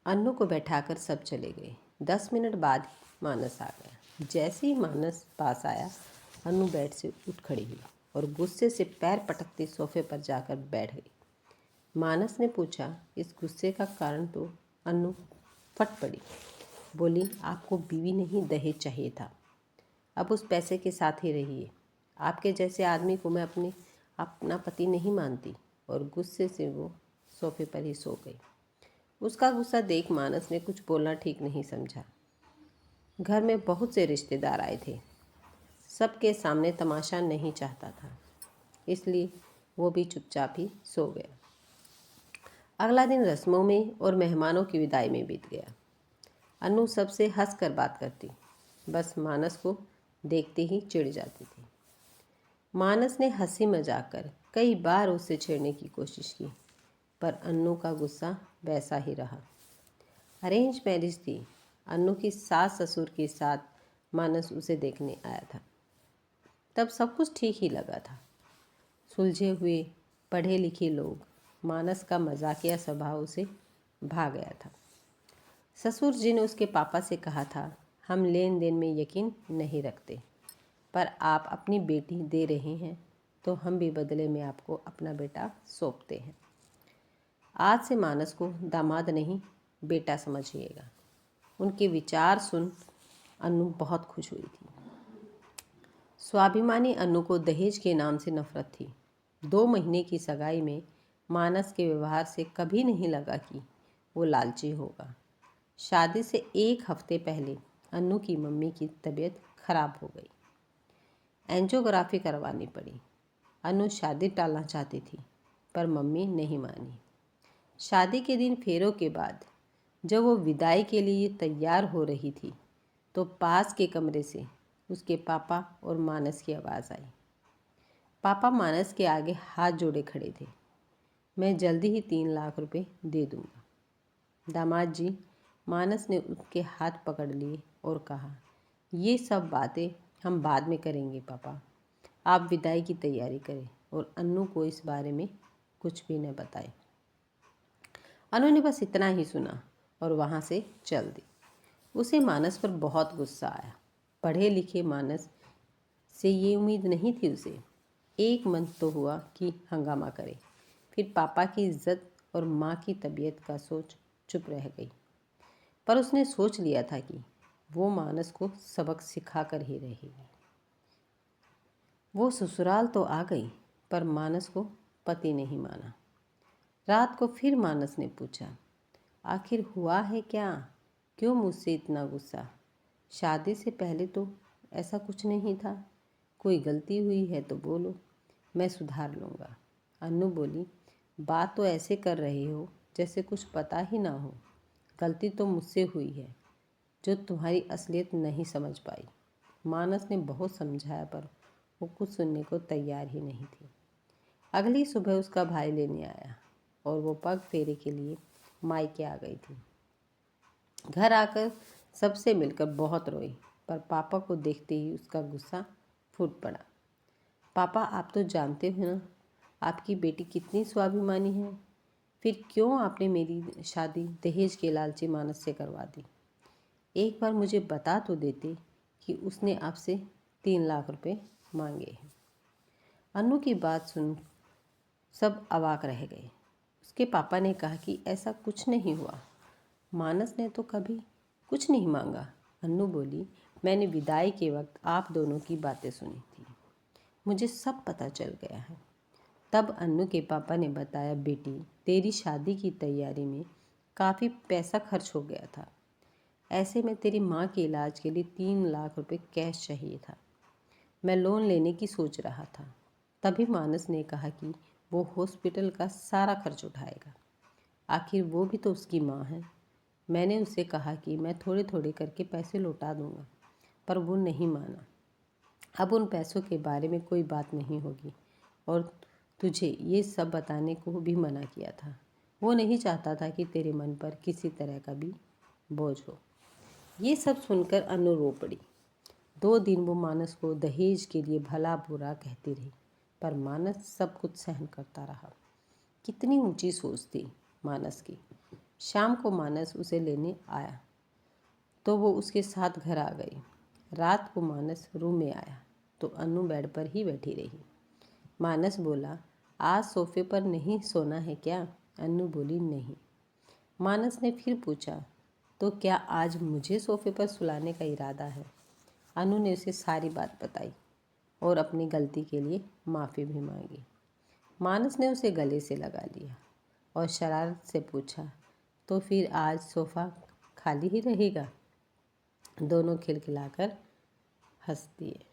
अन्नू को बैठाकर सब चले गए। 10 मिनट बाद मानस आ गया। जैसे ही मानस पास आया, अन्नू बेड से उठ खड़ी हुई और गुस्से से पैर पटकते सोफे पर जाकर बैठ गई। मानस ने पूछा, इस गुस्से का कारण? तो अन्नू फट पड़ी, बोली, आपको बीवी नहीं दहेज चाहिए था। अब उस पैसे के साथ ही रहिए। आपके जैसे आदमी को मैं अपना पति नहीं मानती। और गुस्से से वो सोफे पर ही सो गई। उसका गुस्सा देख मानस ने कुछ बोलना ठीक नहीं समझा। घर में बहुत से रिश्तेदार आए थे। सबके सामने तमाशा नहीं चाहता था, इसलिए वो भी चुपचाप ही सो गया। अगला दिन रस्मों में और मेहमानों की विदाई में बीत गया। अन्नू सबसे हंस कर बात करती, बस मानस को देखते ही चिढ़ जाती थी। मानस ने हंसी मजाक कर कई बार उससे छेड़ने की कोशिश की, पर अन्नू का गुस्सा वैसा ही रहा। अरेंज मैरिज थी। अन्नू की सास ससुर के साथ मानस उसे देखने आया था। तब सब कुछ ठीक ही लगा था। सुलझे हुए पढ़े लिखे लोग। मानस का मजाकिया स्वभाव उसे भा गया था। ससुर जी ने उसके पापा से कहा था, हम लेन देन में यकीन नहीं रखते, पर आप अपनी बेटी दे रहे हैं तो हम भी बदले में आपको अपना बेटा सौंपते हैं। आज से मानस को दामाद नहीं, बेटा समझिएगा। उनके विचार सुन अन्नू बहुत खुश हुई थी। स्वाभिमानी अन्नू को दहेज के नाम से नफरत थी। 2 महीने की सगाई में मानस के व्यवहार से कभी नहीं लगा कि वो लालची होगा। शादी से 1 हफ्ते पहले अन्नू की मम्मी की तबीयत खराब हो गई। एंजियोग्राफी करवानी पड़ी। अन्नू शादी टालना चाहती थी, पर मम्मी नहीं मानी। शादी के दिन फेरों के बाद जब वो विदाई के लिए तैयार हो रही थी, तो पास के कमरे से उसके पापा और मानस की आवाज़ आई। पापा मानस के आगे हाथ जोड़े खड़े थे। मैं जल्दी ही 3 लाख रुपए दे दूंगा। दामाद जी, मानस ने उसके हाथ पकड़ लिए और कहा, ये सब बातें हम बाद में करेंगे पापा। आप विदाई की तैयारी करें और अन्नू को इस बारे में कुछ भी न बताए। अनु ने बस इतना ही सुना और वहाँ से चल दी। उसे मानस पर बहुत गुस्सा आया। पढ़े लिखे मानस से ये उम्मीद नहीं थी उसे। एक मन तो हुआ कि हंगामा करे, फिर पापा की इज्जत और माँ की तबीयत का सोच चुप रह गई। पर उसने सोच लिया था कि वो मानस को सबक सिखा कर ही रहेगी। वो ससुराल तो आ गई, पर मानस को पति नहीं माना। रात को फिर मानस ने पूछा, आखिर हुआ है क्या? क्यों मुझसे इतना गुस्सा? शादी से पहले तो ऐसा कुछ नहीं था। कोई गलती हुई है तो बोलो, मैं सुधार लूँगा। अन्नू बोली, बात तो ऐसे कर रहे हो जैसे कुछ पता ही ना हो। गलती तो मुझसे हुई है, जो तुम्हारी असलियत नहीं समझ पाई। मानस ने बहुत समझाया, पर वो कुछ सुनने को तैयार ही नहीं थी। अगली सुबह उसका भाई लेने आया और वो पग फेरे के लिए मायके आ गई थी। घर आकर सबसे मिलकर बहुत रोई, पर पापा को देखते ही उसका गुस्सा फूट पड़ा। पापा, आप तो जानते हो ना आपकी बेटी कितनी स्वाभिमानी है, फिर क्यों आपने मेरी शादी दहेज के लालची मानस से करवा दी? एक बार मुझे बता तो देते कि उसने आपसे 3 लाख रुपए मांगे हैं। अन्नू की बात सुन सब अवाक रह गए। उसके पापा ने कहा कि ऐसा कुछ नहीं हुआ, मानस ने तो कभी कुछ नहीं मांगा। अन्नू बोली, मैंने विदाई के वक्त आप दोनों की बातें सुनी थी, मुझे सब पता चल गया है। तब अन्नू के पापा ने बताया, बेटी, तेरी शादी की तैयारी में काफ़ी पैसा खर्च हो गया था। ऐसे में तेरी माँ के इलाज के लिए 3 लाख रुपए कैश चाहिए था। मैं लोन लेने की सोच रहा था। तभी मानस ने कहा कि वो हॉस्पिटल का सारा खर्च उठाएगा। आखिर वो भी तो उसकी माँ है। मैंने उसे कहा कि मैं थोड़े थोड़े करके पैसे लौटा दूंगा, पर वो नहीं माना। अब उन पैसों के बारे में कोई बात नहीं होगी, और तुझे ये सब बताने को भी मना किया था। वो नहीं चाहता था कि तेरे मन पर किसी तरह का भी बोझ हो। ये सब सुनकर अनु रो पड़ी। 2 दिन वो मानस को दहेज के लिए भला बुरा कहती रही, पर मानस सब कुछ सहन करता रहा। कितनी ऊंची सोच थी मानस की। शाम को मानस उसे लेने आया तो वो उसके साथ घर आ गई। रात को मानस रूम में आया तो अनु बेड पर ही बैठी रही। मानस बोला, आज सोफे पर नहीं सोना है क्या? अनु बोली, नहीं। मानस ने फिर पूछा, तो क्या आज मुझे सोफे पर सुलाने का इरादा है? अनु ने उसे सारी बात बताई और अपनी गलती के लिए माफ़ी भी मांगी। मानस ने उसे गले से लगा लिया और शरारत से पूछा, तो फिर आज सोफ़ा खाली ही रहेगा? दोनों खिलखिलाकर हंस दिए।